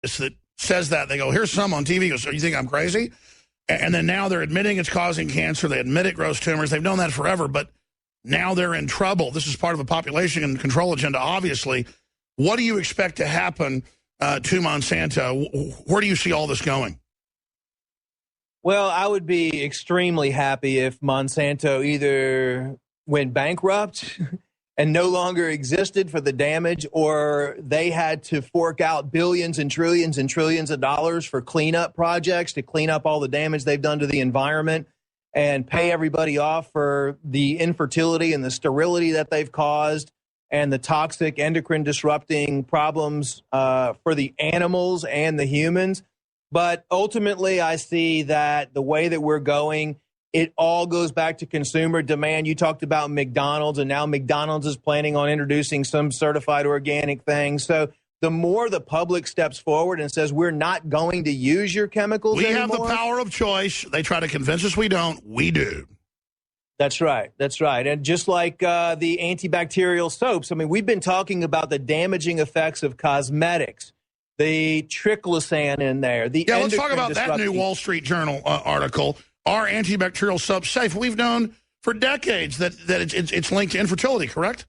that says that. They go, here's some on TV. Goes, so you think I'm crazy? And then now they're admitting it's causing cancer. They admit it grows tumors. They've known that forever, but now they're in trouble. This is part of a population control agenda, obviously. What do you expect to happen to Monsanto? Where do you see all this going? Well, I would be extremely happy if Monsanto either went bankrupt and no longer existed for the damage, or they had to fork out billions and trillions of dollars for cleanup projects to clean up all the damage they've done to the environment and pay everybody off for the infertility and the sterility that they've caused and the toxic endocrine disrupting problems for the animals and the humans. But ultimately, I see that the way that we're going, it all goes back to consumer demand. You talked about McDonald's, and now McDonald's is planning on introducing some certified organic things. So the more the public steps forward and says, we're not going to use your chemicals anymore. We have the power of choice. They try to convince us we don't. We do. That's right. That's right. And just like the antibacterial soaps, I mean, we've been talking about the damaging effects of cosmetics, the triclosan in there. Let's talk about that new Wall Street Journal article. Are antibacterial soaps safe? We've known for decades that it's linked to infertility, correct?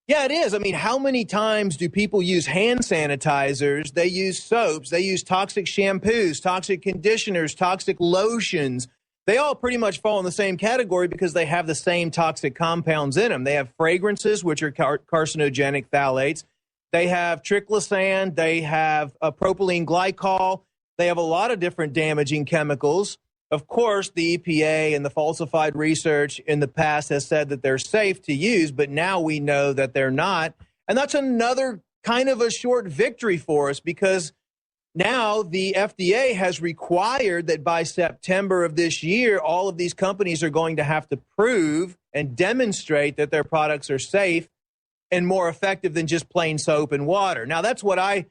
Yeah, it is. I mean, how many times do people use hand sanitizers? They use soaps. They use toxic shampoos, toxic conditioners, toxic lotions. They all pretty much fall in the same category because they have the same toxic compounds in them. They have fragrances, which are carcinogenic phthalates. They have triclosan. They have propylene glycol. They have a lot of different damaging chemicals. Of course, the EPA and the falsified research in the past has said that they're safe to use, but now we know that they're not. And that's another kind of a short victory for us, because now the FDA has required that by September of this year, all of these companies are going to have to prove and demonstrate that their products are safe and more effective than just plain soap and water. Now, that's what I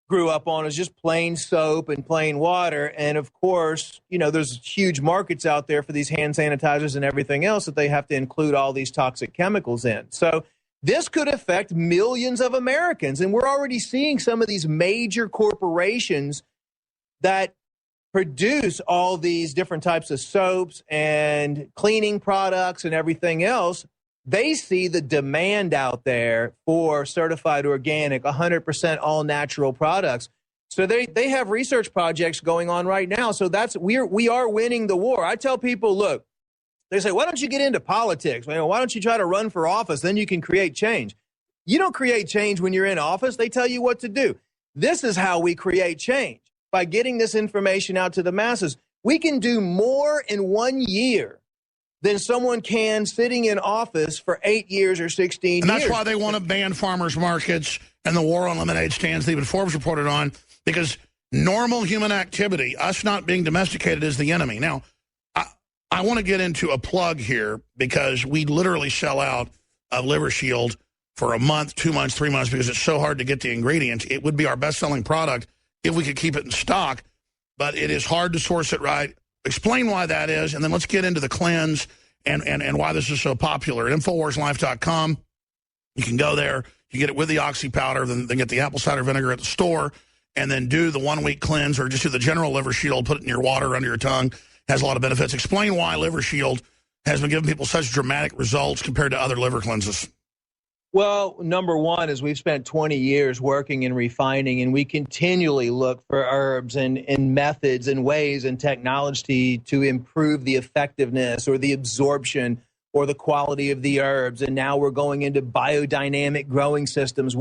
grew up on, is just plain soap and plain water. And of course, you know, there's huge markets out there for these hand sanitizers and everything else that they have to include all these toxic chemicals in. So this could affect millions of Americans. And we're already seeing some of these major corporations that produce all these different types of soaps and cleaning products and everything else. They see the demand out there for certified organic, 100% all natural products. So they have research projects going on right now. So we are winning the war. I tell people, look, they say, why don't you get into politics? Why don't you try to run for office? Then you can create change. You don't create change when you're in office. They tell you what to do. This is how we create change, by getting this information out to the masses. We can do more in 1 year than someone can sitting in office for 8 years or 16 years. And that's why they want to ban farmers markets and the war on lemonade stands that even Forbes reported on, because normal human activity, us not being domesticated, is the enemy. Now, I want to get into a plug here, because we literally sell out of Liver Shield for a month, 2 months, 3 months, because it's so hard to get the ingredients. It would be our best-selling product if we could keep it in stock, but it is hard to source it right. Explain why that is, and then let's get into the cleanse and why this is so popular. At InfoWarsLife.com, you can go there. You get it with the Oxy powder, then get the apple cider vinegar at the store, and then do the 1 week cleanse, or just do the general Liver Shield, put it in your water under your tongue. Has a lot of benefits. Explain why Liver Shield has been giving people such dramatic results compared to other liver cleanses. Well, number one is we've spent 20 years working and refining, and we continually look for herbs and methods and ways and technology to improve the effectiveness or the absorption or the quality of the herbs. And now we're going into biodynamic growing systems.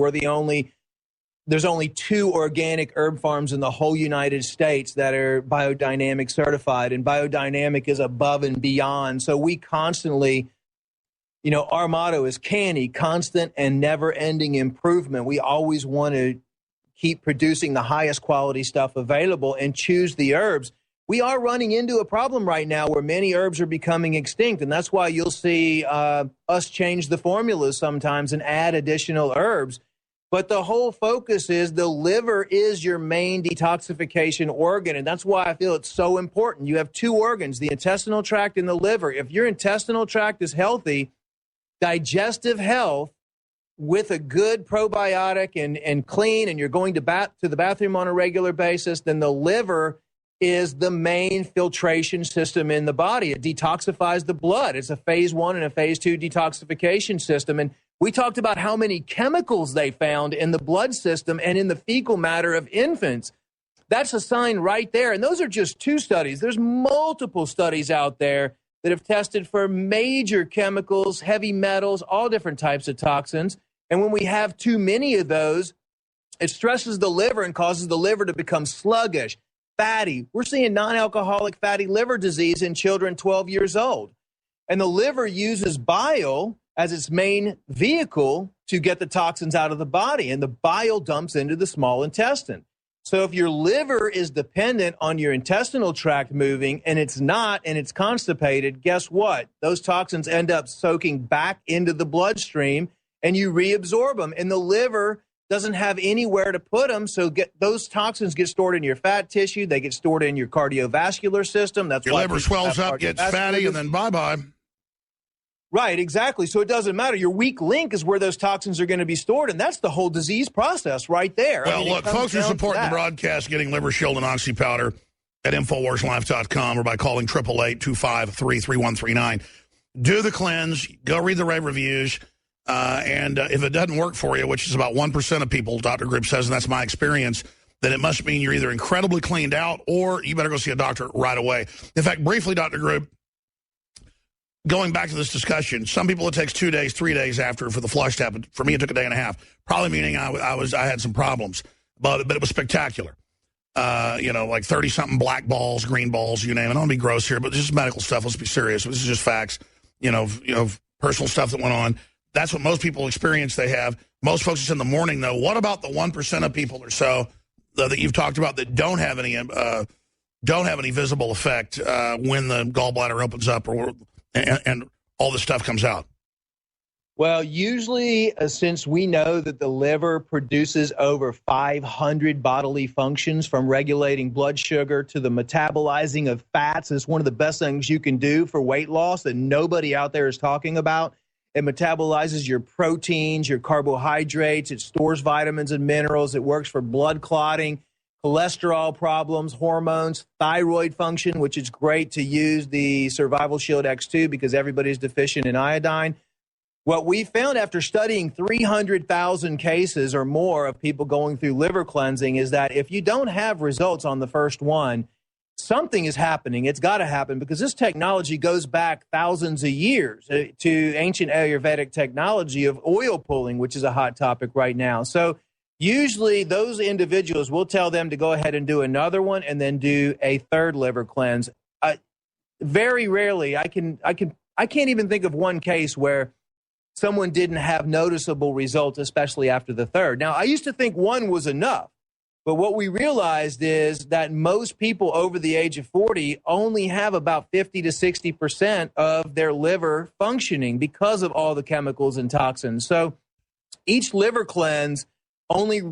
There's only 2 organic herb farms in the whole United States that are biodynamic certified, and biodynamic is above and beyond. So we constantly, you know, our motto is canny, constant and never-ending improvement. We always want to keep producing the highest quality stuff available and choose the herbs. We are running into a problem right now where many herbs are becoming extinct, and that's why you'll see us change the formulas sometimes and add additional herbs. But the whole focus is the liver is your main detoxification organ, and that's why I feel it's so important. You have 2 organs, the intestinal tract and the liver. If your intestinal tract is healthy, digestive health with a good probiotic and clean, and you're going to the bathroom on a regular basis, then the liver is the main filtration system in the body. It detoxifies the blood. It's a phase 1 and a phase 2 detoxification system. And we talked about how many chemicals they found in the blood system and in the fecal matter of infants. That's a sign right there. And those are just 2 studies. There's multiple studies out there that have tested for major chemicals, heavy metals, all different types of toxins. And when we have too many of those, it stresses the liver and causes the liver to become sluggish, fatty. We're seeing non-alcoholic fatty liver disease in children 12 years old. And the liver uses bile as its main vehicle to get the toxins out of the body. And the bile dumps into the small intestine. So if your liver is dependent on your intestinal tract moving and it's not, and it's constipated, guess what? Those toxins end up soaking back into the bloodstream and you reabsorb them. And the liver doesn't have anywhere to put them. So those toxins get stored in your fat tissue. They get stored in your cardiovascular system. That's your liver swells up, gets fatty, and then bye-bye. Right, exactly. So it doesn't matter. Your weak link is where those toxins are going to be stored, and that's the whole disease process right there. Well, look, folks who support the broadcast getting Liver Shield and Oxy Powder at InfoWarsLife.com or by calling 888-253-3139. Do the cleanse. Go read the rave reviews. And if it doesn't work for you, which is about 1% of people, Dr. Grip says, and that's my experience, then it must mean you're either incredibly cleaned out or you better go see a doctor right away. In fact, briefly, Dr. Grip, going back to this discussion, some people it takes 2 days, 3 days after for the flush to happen. For me, it took a day and a half. Probably meaning I had some problems, but it was spectacular. Like 30-something black balls, green balls, you name it. I don't want to be gross here, but this is medical stuff. Let's be serious. This is just facts. Personal stuff that went on. That's what most people experience. They have. Most folks it's in the morning though. What about the 1% of people or so that you've talked about that don't have any visible effect when the gallbladder opens up and all this stuff comes out? Well, usually, since we know that the liver produces over 500 bodily functions, from regulating blood sugar to the metabolizing of fats, it's one of the best things you can do for weight loss that nobody out there is talking about. It metabolizes your proteins, your carbohydrates. It stores vitamins and minerals. It works for blood clotting, cholesterol problems, hormones, thyroid function, which is great to use the Survival Shield X2 because everybody's deficient in iodine. What we found after studying 300,000 cases or more of people going through liver cleansing is that if you don't have results on the first one, something is happening. It's got to happen because this technology goes back thousands of years to ancient Ayurvedic technology of oil pulling, which is a hot topic right now. So usually those individuals, will tell them to go ahead and do another one and then do a third liver cleanse. Very rarely, I can't even think of one case where someone didn't have noticeable results, especially after the third. Now, I used to think one was enough. But what we realized is that most people over the age of 40 only have about 50 to 60% of their liver functioning because of all the chemicals and toxins. So each liver cleanse only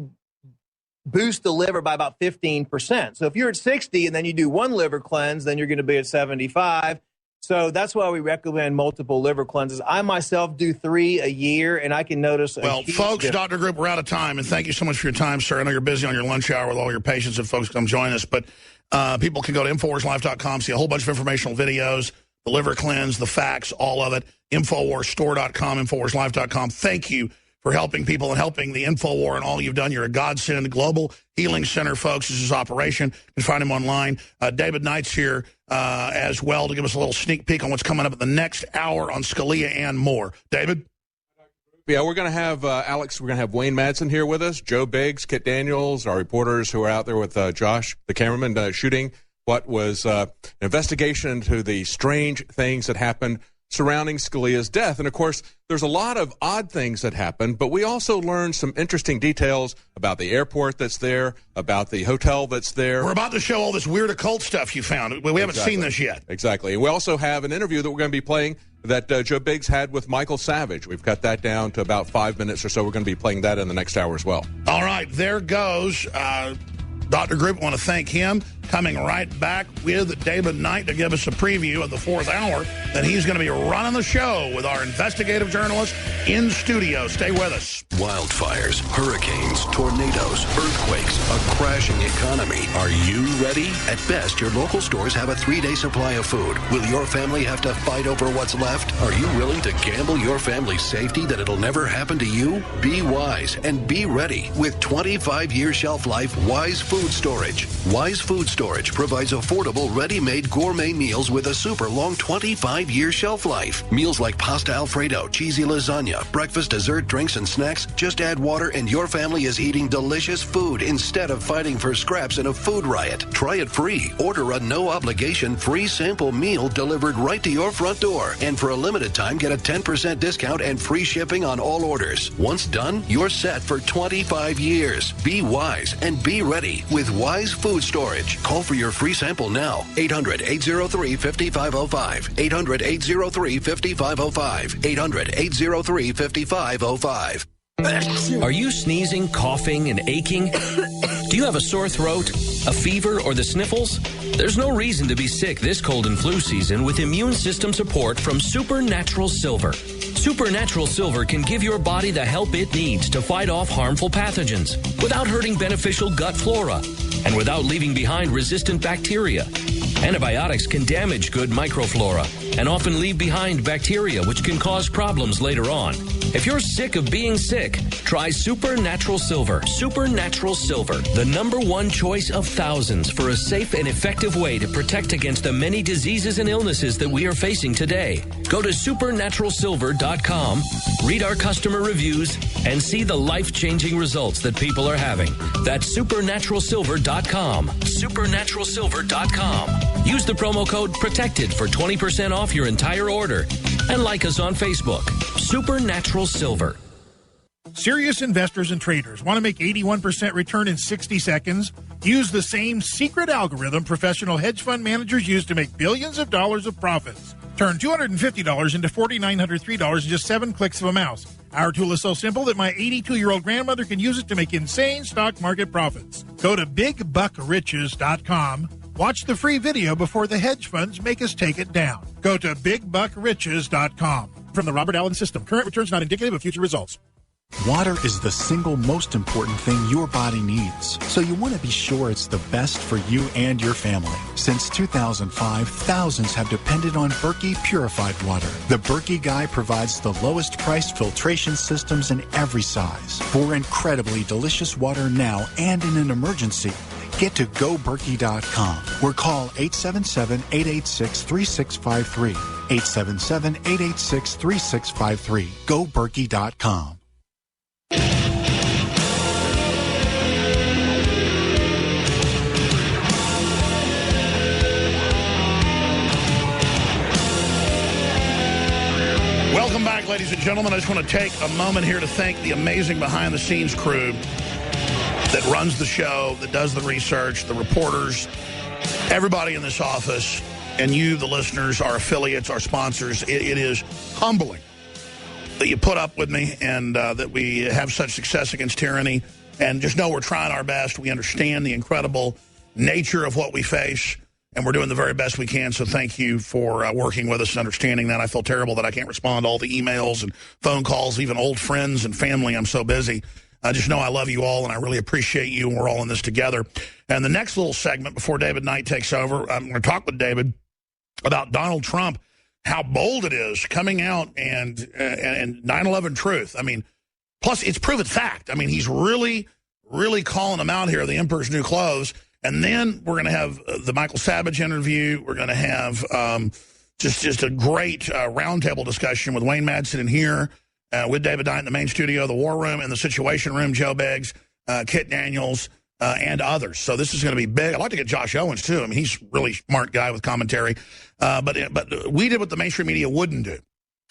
boosts the liver by about 15%. So if you're at 60 and then you do one liver cleanse, then you're going to be at 75. So that's why we recommend multiple liver cleanses. I myself do 3 a year, and I can notice. Well, folks, Dr. Grip, we're out of time, and thank you so much for your time, sir. I know you're busy on your lunch hour with all your patients and folks come join us, but people can go to InfoWarsLife.com, see a whole bunch of informational videos, the liver cleanse, the facts, all of it, InfoWarsStore.com, InfoWarsLife.com. Thank you for helping people and helping the InfoWar and all you've done. You're a godsend. Global Healing Center, folks, is his operation. You can find him online. David Knight's here as well to give us a little sneak peek on what's coming up in the next hour on Scalia and more. David? Yeah, we're going to have, Alex, we're going to have Wayne Madsen here with us, Joe Biggs, Kit Daniels, our reporters who are out there with Josh, the cameraman, shooting what was an investigation into the strange things that happened surrounding Scalia's death. And, of course, there's a lot of odd things that happened, but we also learned some interesting details about the airport that's there, about the hotel that's there. We're about to show all this weird occult stuff you found. We haven't seen this yet. Exactly. And we also have an interview that we're going to be playing that Joe Biggs had with Michael Savage. We've cut that down to about 5 minutes or so. We're going to be playing that in the next hour as well. All right, there goes Dr. Grip. I want to thank him. coming right back with David Knight to give us a preview of the fourth hour. Then he's going to be running the show with our investigative journalist in studio. Stay with us. Wildfires, hurricanes, tornadoes, earthquakes, a crashing economy. Are you ready? At best, your local stores have a 3-day supply of food. Will your family have to fight over what's left? Are you willing to gamble your family's safety that it'll never happen to you? Be wise and be ready with 25-year shelf life Wise Food Storage. Wise Food Storage provides affordable, ready-made gourmet meals with a super long 25-year shelf life. Meals like pasta Alfredo, cheesy lasagna, breakfast, dessert, drinks, and snacks. Just add water and your family is eating delicious food instead of fighting for scraps in a food riot. Try it free. Order a no-obligation free sample meal delivered right to your front door. And for a limited time, get a 10% discount and free shipping on all orders. Once done, you're set for 25 years. Be wise and be ready with Wise Food Storage. Call for your free sample now. 800-803-5505. 800-803-5505. 800-803-5505. Are you sneezing, coughing, and aching? Do you have a sore throat, a fever, or the sniffles? There's no reason to be sick this cold and flu season with immune system support from Supernatural Silver. Supernatural Silver can give your body the help it needs to fight off harmful pathogens without hurting beneficial gut flora and without leaving behind resistant bacteria. Antibiotics can damage good microflora and often leave behind bacteria, which can cause problems later on. If you're sick of being sick, try Supernatural Silver. Supernatural Silver, the #1 choice of thousands for a safe and effective way to protect against the many diseases and illnesses that we are facing today. Go to supernaturalsilver.com, read our customer reviews, and see the life-changing results that people are having. That's supernaturalsilver.com. Supernaturalsilver.com. Use the promo code PROTECTED for 20% off your entire order. And like us on Facebook. Supernatural Silver. Serious investors and traders want to make 81% return in 60 seconds? Use the same secret algorithm professional hedge fund managers use to make billions of dollars of profits. Turn $250 into $4,903 in just 7 clicks of a mouse. Our tool is so simple that my 82-year-old grandmother can use it to make insane stock market profits. Go to BigBuckRiches.com. Watch the free video before the hedge funds make us take it down. Go to BigBuckRiches.com. From the Robert Allen System. Current returns not indicative of future results. Water is the single most important thing your body needs, so you want to be sure it's the best for you and your family. Since 2005, thousands have depended on Berkey purified water. The Berkey Guy provides the lowest priced filtration systems in every size. For incredibly delicious water now and in an emergency, get to GoBerkey.com or call 877-886-3653. 877-886-3653. GoBerkey.com. Welcome back, ladies and gentlemen. I just want to take a moment here to thank the amazing behind-the-scenes crew that runs the show, that does the research, the reporters, everybody in this office, and you, the listeners, our affiliates, our sponsors. It is humbling that you put up with me and that we have such success against tyranny. And just know we're trying our best. We understand the incredible nature of what we face, and we're doing the very best we can. So thank you for working with us and understanding that. I feel terrible that I can't respond to all the emails and phone calls, even old friends and family. I'm so busy. Just know I love you all, and I really appreciate you, and we're all in this together. And the next little segment before David Knight takes over, I'm going to talk with David about Donald Trump, how bold it is coming out and 9/11 truth. I mean, plus it's proven fact. I mean, he's really, really calling them out here, the Emperor's New Clothes. And then we're going to have the Michael Savage interview. We're going to have just a great roundtable discussion with Wayne Madsen in here, with David Knight in the main studio, the War Room, and the Situation Room, Joe Biggs, Kit Daniels, and others. So this is going to be big. I'd like to get Josh Owens, too. I mean, he's a really smart guy with commentary. But we did what the mainstream media wouldn't do.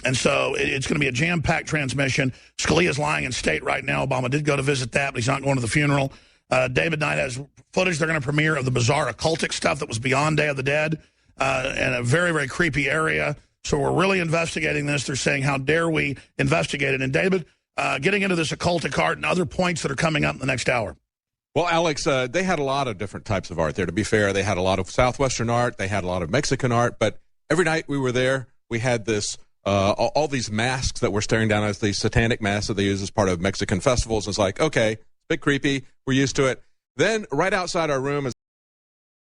And so it's going to be a jam-packed transmission. Scalia's lying in state right now. Obama did go to visit that, but he's not going to the funeral. David Knight has footage they're going to premiere of the bizarre occultic stuff that was beyond Day of the Dead in a very, very creepy area. So we're really investigating this. They're saying, how dare we investigate it? And David, getting into this occultic art and other points that are coming up in the next hour. Well, Alex, they had a lot of different types of art there. To be fair, they had a lot of Southwestern art. They had a lot of Mexican art. But every night we were there, we had this all these masks that were staring down as the satanic masks that they use as part of Mexican festivals. It's like, okay, it's a bit creepy. We're used to it. Then right outside our room is